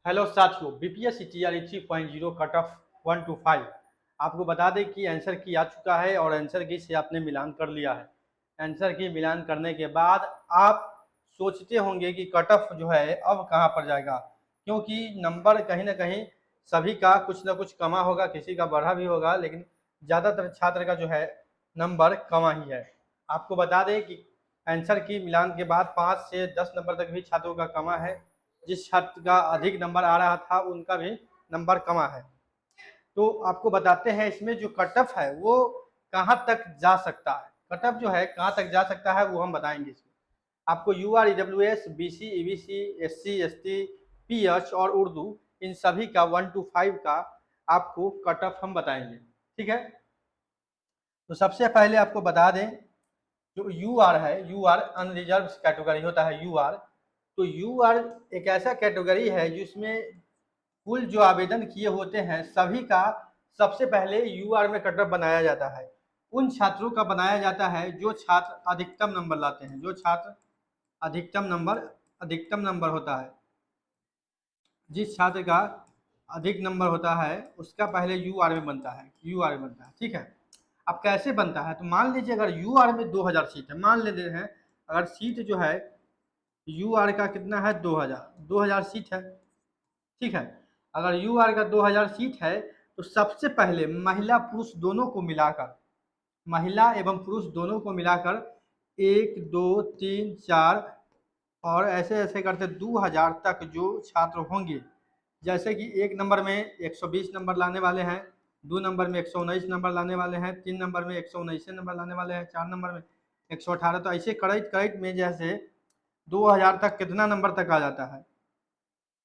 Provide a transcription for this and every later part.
Hello साथियों, BPSC TRE 3.0 cut off 1 to 5 आपको बता दें कि आंसर की आ चुका है और आंसर की से आपने मिलान कर लिया है। आंसर की मिलान करने के बाद आप सोचते होंगे कि कट ऑफ जो है अब कहाँ पर जाएगा, क्योंकि नंबर कहीं ना कहीं सभी का कुछ ना कुछ कमा होगा, किसी का बढ़ा भी होगा, लेकिन ज़्यादातर छात्र का जो है नंबर कमा ही है। आपको बता दें कि आंसर की मिलान के बाद 5 से 10 नंबर तक भी छात्रों का कमा है। जिस छात्र का अधिक नंबर आ रहा था उनका भी नंबर कमा है। तो आपको बताते हैं इसमें जो कट ऑफ है वो कहाँ तक जा सकता है। कट ऑफ जो है कहाँ तक जा सकता है वो हम बताएंगे इसमें। आपको U R, EWS, BC, EBC, SC, ST, PH और उर्दू, इन सभी का 1 to 5 का आपको कट ऑफ हम बताएंगे। ठीक है, तो सबसे पहले आपको बता दें जो यू आर है, यू आर अनरिजर्व कैटेगरी होता है यू आर। तो यू आर एक ऐसा कैटेगरी है जिसमें कुल जो आवेदन किए होते हैं सभी का सबसे पहले यू आर में कट ऑफ बनाया जाता है। उन छात्रों का बनाया जाता है जो छात्र अधिकतम नंबर लाते हैं, जो छात्र अधिकतम नंबर होता है, जिस छात्र का अधिक नंबर होता है उसका पहले यू आर में बनता है, यू आर में बनता है। ठीक है, अब कैसे बनता है, तो मान लीजिए अगर यू आर में 2000 सीट है, मान लेते हैं अगर सीट जो है यू आर का कितना है 2000 सीट है। ठीक है, अगर यू आर का 2000 सीट है तो सबसे पहले महिला पुरुष दोनों को मिलाकर, महिला एवं पुरुष दोनों को मिलाकर 1 2 3 4 और ऐसे ऐसे करते 2000 तक जो छात्र होंगे, जैसे कि एक नंबर में 120 नंबर लाने वाले हैं, 2 नंबर में 119 नंबर लाने वाले हैं, 3 नंबर में 119 नंबर लाने वाले हैं, 4 नंबर में 118, तो ऐसे करैत करैत में जैसे 2000 तक कितना नंबर तक आ जाता है,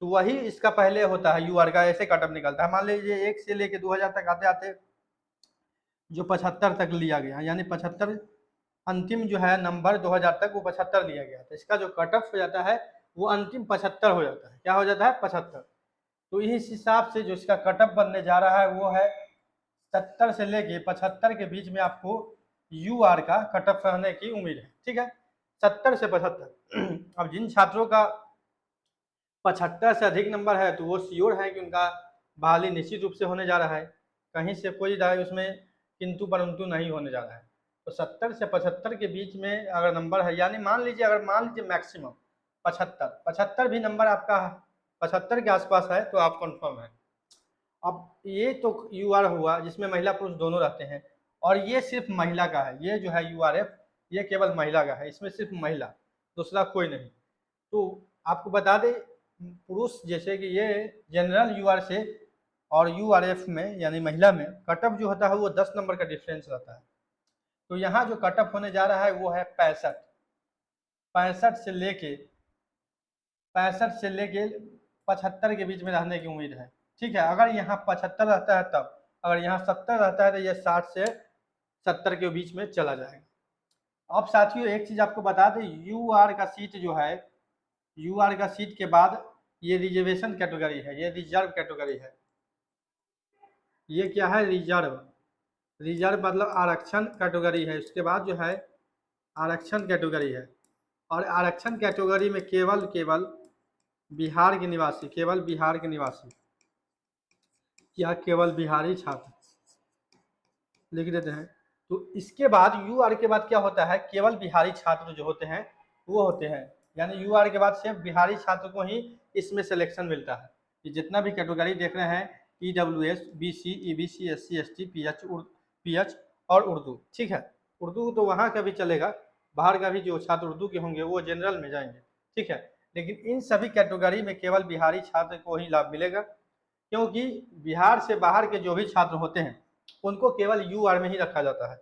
तो वही इसका पहले होता है यू आर का, ऐसे कटअप निकलता है। मान लीजिए 1 से लेके 2000 तक आते आते जो 75 तक लिया गया, यानी 75 अंतिम जो है नंबर 2000 तक वो 75 लिया गया, तो इसका जो कट ऑफ हो जाता है वो अंतिम 75 हो जाता है। क्या हो जाता है? 75। तो इस हिसाब से जो इसका कट ऑफ बनने जा रहा है वो है 70 से लेके 75 के बीच में आपको यू आर का कट ऑफ रहने की उम्मीद है। ठीक है, 70 से 75। अब जिन छात्रों का 75 से अधिक नंबर है तो वो श्योर है कि उनका बहाली निश्चित रूप से होने जा रहा है, कहीं से कोई उसमें किंतु परंतु नहीं होने जा रहा है। तो 70 से 75 के बीच में अगर नंबर है, यानी मान लीजिए मैक्सिमम 75 भी नंबर आपका 75 के आसपास है तो आप कंफर्म है। अब ये तो यू आर हुआ जिसमें महिला पुरुष दोनों रहते हैं, और ये सिर्फ महिला का है, ये जो है यू आर एफ ये केवल महिला का है, इसमें सिर्फ महिला, दूसरा कोई नहीं। तो आपको बता दें पुरुष जैसे कि ये जनरल यू आर से और यू आर एफ में यानी महिला में कट ऑफ जो होता है वो 10 नंबर का डिफरेंस रहता है। तो यहाँ जो कट ऑफ होने जा रहा है वो है 65 से लेके 75 के बीच में रहने की उम्मीद है। ठीक है, अगर यहाँ 75 रहता है तब, अगर यहाँ 70 रहता है तो ये 60 से 70 के बीच में चला जाएगा। अब साथियों एक चीज आपको बता दें, यू आर का सीट जो है, यू आर का सीट के बाद ये रिजर्वेशन कैटेगरी है, ये रिजर्व कैटेगरी है। ये क्या है? रिजर्व। रिजर्व मतलब आरक्षण कैटेगरी है। उसके बाद जो है आरक्षण कैटेगरी है, और आरक्षण कैटेगरी में केवल बिहार के निवासी, केवल बिहार के निवासी या केवल बिहारी छात्र लिख देते हैं। तो इसके बाद यू आर के बाद क्या होता है, केवल बिहारी छात्र जो होते हैं वो होते हैं, यानी यू आर के बाद सिर्फ बिहारी छात्र को ही इसमें सिलेक्शन मिलता है। ये जितना भी कैटेगरी देख रहे हैं E W S, B C, E B C, S C, S T, P H और उर्दू। ठीक है, उर्दू तो वहाँ का भी चलेगा, बाहर का भी जो छात्र उर्दू के होंगे वो जनरल में जाएंगे। ठीक है, लेकिन इन सभी कैटेगरी में केवल बिहारी छात्र को ही लाभ मिलेगा, क्योंकि बिहार से बाहर के जो भी छात्र होते हैं उनको केवल यू आर में ही रखा जाता है,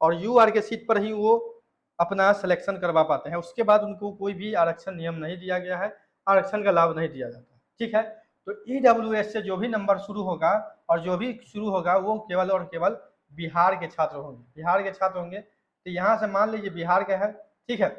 और यू आर के सीट पर ही वो अपना सिलेक्शन करवा पाते हैं। उसके बाद उनको कोई भी आरक्षण नियम नहीं दिया गया है, आरक्षण का लाभ नहीं दिया जाता। ठीक है, तो ई डब्ल्यू एस से जो भी नंबर शुरू होगा और जो भी शुरू होगा वो केवल और केवल बिहार के छात्र होंगे, बिहार के छात्र होंगे। तो यहाँ से मान लीजिए बिहार का है। ठीक है,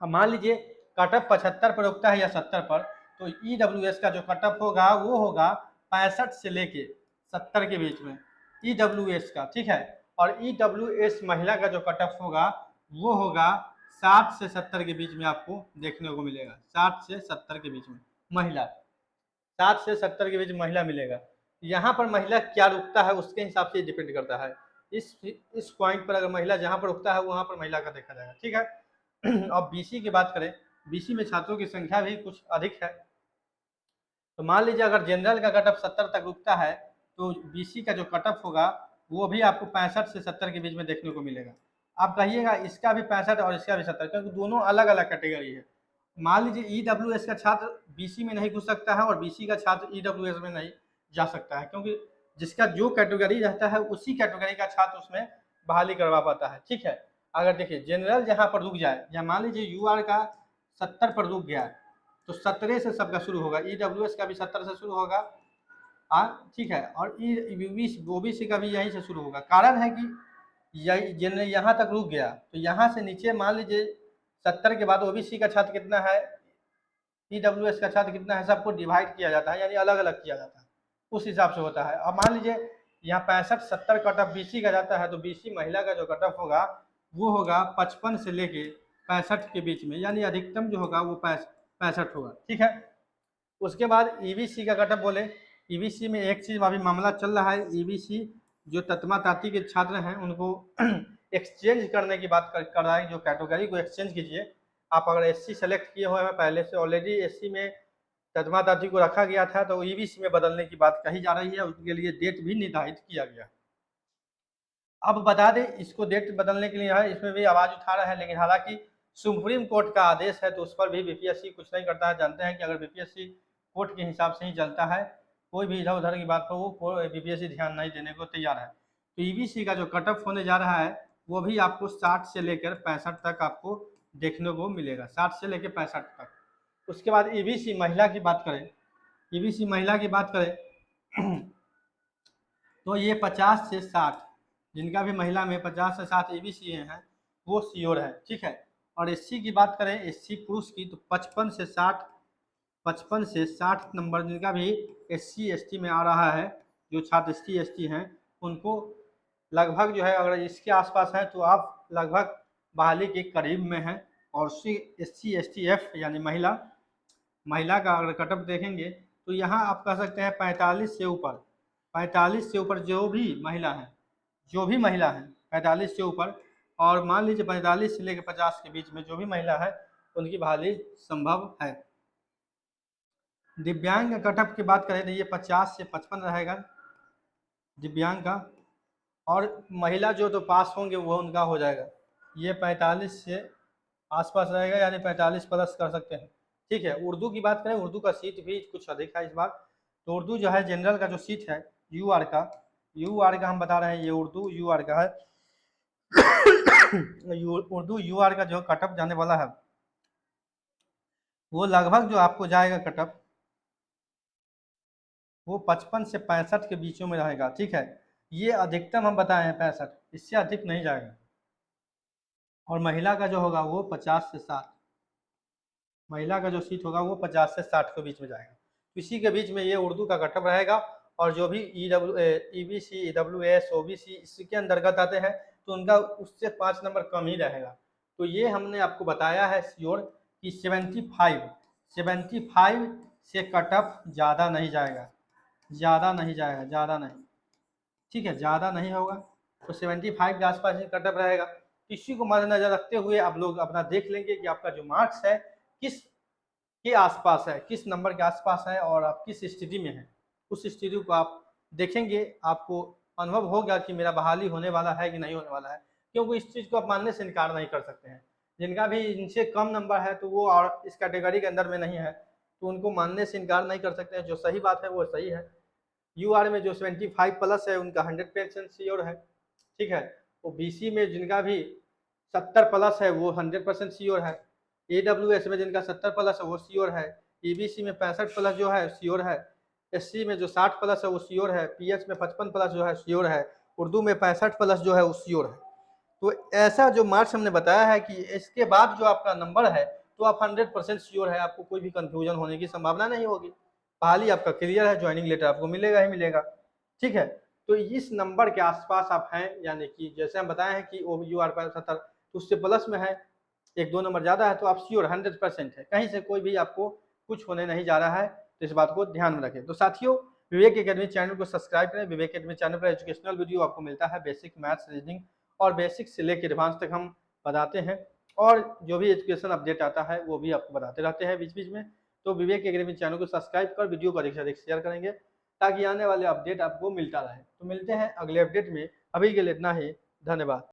अब मान लीजिए कट ऑफ 75 पर रुकता है या 70 पर, तो ई डब्ल्यू एस का जो कट ऑफ होगा वो होगा 65 से लेके 70 के बीच में ई डब्ल्यू एस का। ठीक है, और ई डब्ल्यू एस महिला का जो कट ऑफ होगा वो होगा 60 से 70 के बीच में आपको देखने को मिलेगा, 60 से 70 के बीच में महिला। 60 से 70 के बीच महिला मिलेगा। यहाँ पर महिला क्या रुकता है उसके हिसाब से डिपेंड करता है। इस पॉइंट पर अगर महिला जहाँ पर रुकता है वहाँ पर महिला का देखा जाएगा, ठीक है। अब बीसी की बात करें, बीसी में छात्रों की संख्या भी कुछ अधिक है। तो मान लीजिए अगर जनरल का कट ऑफ 70 तक रुकता है तो बीसी का जो कट ऑफ होगा वो भी आपको 65 से 70 के बीच में देखने को मिलेगा। आप कहिएगा इसका भी 65 और इसका भी 70, क्योंकि दोनों अलग अलग कैटेगरी है। मान लीजिए ईडब्ल्यूएस का छात्र बीसी में नहीं घुस सकता है और बीसी का छात्र ईडब्ल्यूएस में नहीं जा सकता है, क्योंकि जिसका जो कैटेगरी रहता है उसी कैटेगरी का छात्र उसमें बहाली करवा पाता है, ठीक है। अगर देखिए जनरल जहाँ पर रुक जाए, या मान लीजिए यूआर का 70 पर रुक गया तो 17 से सबका शुरू होगा, ईडब्ल्यूएस का भी 70 से शुरू होगा, ठीक है। और ओबीसी का भी यहीं से शुरू होगा। कारण है कि जनरल यहाँ तक रुक गया तो यहाँ से नीचे मान लीजिए 70 के बाद ओबीसी का छात्र कितना है, ईडब्ल्यूएस का छात्र कितना है, सबको डिवाइड किया जाता है, यानी अलग अलग किया जाता है, उस हिसाब से होता है। अब मान लीजिए यहाँ 65-70 कट ऑफ बीसी का जाता है तो बीसी महिला का जो कट ऑफ होगा वो होगा 55 से लेके 65 के बीच में, यानी अधिकतम जो होगा वो 65 होगा, ठीक है। उसके बाद ईबीसी का कट ऑफ बोले, ईबीसी में एक चीज अभी मामला चल रहा है, ईबीसी जो ततमा ताती के छात्र हैं उनको एक्सचेंज करने की बात कर रहा है, जो कैटेगरी को एक्सचेंज कीजिए। आप अगर एससी सेलेक्ट किए हुए हैं पहले से, ऑलरेडी एससी में ततमा ताती को रखा गया था तो ईबीसी में बदलने की बात कही जा रही है, उसके लिए डेट भी निर्धारित किया गया। अब बता दें इसको डेट बदलने के लिए है, इसमें भी आवाज उठा रहा है, लेकिन हालांकि सुप्रीम कोर्ट का आदेश है तो उस पर भी बीपीएससी कुछ नहीं करता है। जानते हैं कि अगर बीपीएससी कोर्ट के हिसाब से ही चलता है, कोई भी इधर उधर की बात पर वो बीपीएससी ध्यान नहीं देने को तैयार है। तो ईबीसी का जो कट ऑफ होने जा रहा है वो भी आपको 60 से लेकर 65 तक आपको देखने को मिलेगा, 60 से लेकर 65 तक। उसके बाद ईबीसी महिला की बात करें, ईबीसी महिला की बात करें तो ये 50 से 60, जिनका भी महिला में 50 से 60 ईबीसी हैं वो श्योर है, ठीक है। और एससी की बात करें, एससी पुरुष की, तो 55 से 60 नंबर जिनका भी एससी एसटी में आ रहा है, जो छात्र एससी एसटी हैं उनको लगभग जो है अगर इसके आसपास है तो आप लगभग बहाली के करीब में हैं। और एससी एसटी एफ यानी महिला का अगर कटअप देखेंगे तो यहाँ आप कह सकते हैं 45 से ऊपर, 45 से ऊपर जो भी महिला है 45 से ऊपर, और मान लीजिए 45 से लेकर 50 के बीच में जो भी महिला है उनकी बहाली संभव है। दिव्यांग कटअप की बात करें तो ये 50 से 55 रहेगा दिव्यांग का, और महिला जो तो पास होंगे वो उनका हो जाएगा, ये 45 से आसपास रहेगा, यानी 45 प्लस कर सकते हैं, ठीक है। उर्दू की बात करें, उर्दू का सीट भी कुछ अधिक है इस बार, तो उर्दू जो है जनरल का जो सीट है यूआर का हम बता रहे हैं, ये उर्दू यूआर का है। उर्दू यूआर का जो कटअप जाने वाला है वो लगभग जो आपको जाएगा कटअप वो 55 से 65 के बीचों में रहेगा, ठीक है। ये अधिकतम हम बताए हैं 65, इससे अधिक नहीं जाएगा। और महिला का जो होगा वो 50 से 60, महिला का जो सीट होगा वो 50 से 60 के बीच में जाएगा। इसी के बीच में ये उर्दू का कटअप रहेगा। और जो भी ईबीसी ईडब्ल्यूएस ओबीसी इसके अंतर्गत आते हैं तो उनका उससे 5 नंबर कम ही रहेगा। तो ये हमने आपको बताया है श्योर कि 75 से कटअप ज़्यादा नहीं जाएगा, ज़्यादा नहीं, ठीक है, ज़्यादा नहीं होगा। तो 75 के आसपास ही कटअप रहेगा। इसी को मद्देनजर रखते हुए आप लोग अपना देख लेंगे कि आपका जो मार्क्स है किस के आसपास है, किस नंबर के आसपास है और आप किस स्थिति में हैं, उस स्थिति को आप देखेंगे, आपको अनुभव होगा कि मेरा बहाली होने वाला है कि नहीं होने वाला है। क्योंकि इस चीज़ को आप मानने से इनकार नहीं कर सकते हैं। जिनका भी इनसे कम नंबर है तो वो और इस कैटेगरी के अंदर में नहीं है, तो उनको मानने से इनकार नहीं कर सकते हैं। जो सही बात है वो सही है। यूआर में जो 75 प्लस है उनका 100% श्योर है, ठीक है। वो बीसी में जिनका भी 70 प्लस है वो 100% श्योर है। एडब्ल्यूएस में जिनका 70 प्लस है वो श्योर है। ईबीसी में 65 प्लस जो है श्योर है। एससी में जो 60 प्लस है वो श्योर है। पीएच में 55 प्लस जो है श्योर है। उर्दू में 65 प्लस जो है वो श्योर है। तो ऐसा जो मार्क्स हमने बताया है कि इसके बाद जो आपका नंबर है तो आप 100% श्योर है, आपको कोई भी कंफ्यूजन होने की संभावना नहीं होगी। बहाली आपका क्लियर है, ज्वाइनिंग लेटर आपको मिलेगा ही मिलेगा, ठीक है। तो इस नंबर के आसपास आप हैं, यानी कि जैसे हम बताए हैं कि OBUR 75 तो उससे प्लस में है, 1-2 नंबर ज़्यादा है तो आप श्योर 100% है, कहीं से कोई भी आपको कुछ होने नहीं जा रहा है। तो इस बात को ध्यान में रखें। तो साथियों, विवेक एकेडमी चैनल को सब्सक्राइब करें। विवेक एकेडमी चैनल पर एजुकेशनल वीडियो आपको मिलता है, बेसिक मैथ्स, रीजनिंग और बेसिक से लेकर एडवांस तक हम बताते हैं, और जो भी एजुकेशन अपडेट आता है वो भी आपको बताते रहते हैं बीच बीच में। तो विवेक एकेडमी चैनल को सब्सक्राइब कर वीडियो को अधिक से अधिक शेयर करेंगे ताकि आने वाले अपडेट आपको मिलता रहे। तो मिलते हैं अगले अपडेट में, अभी के लिए इतना ही, धन्यवाद।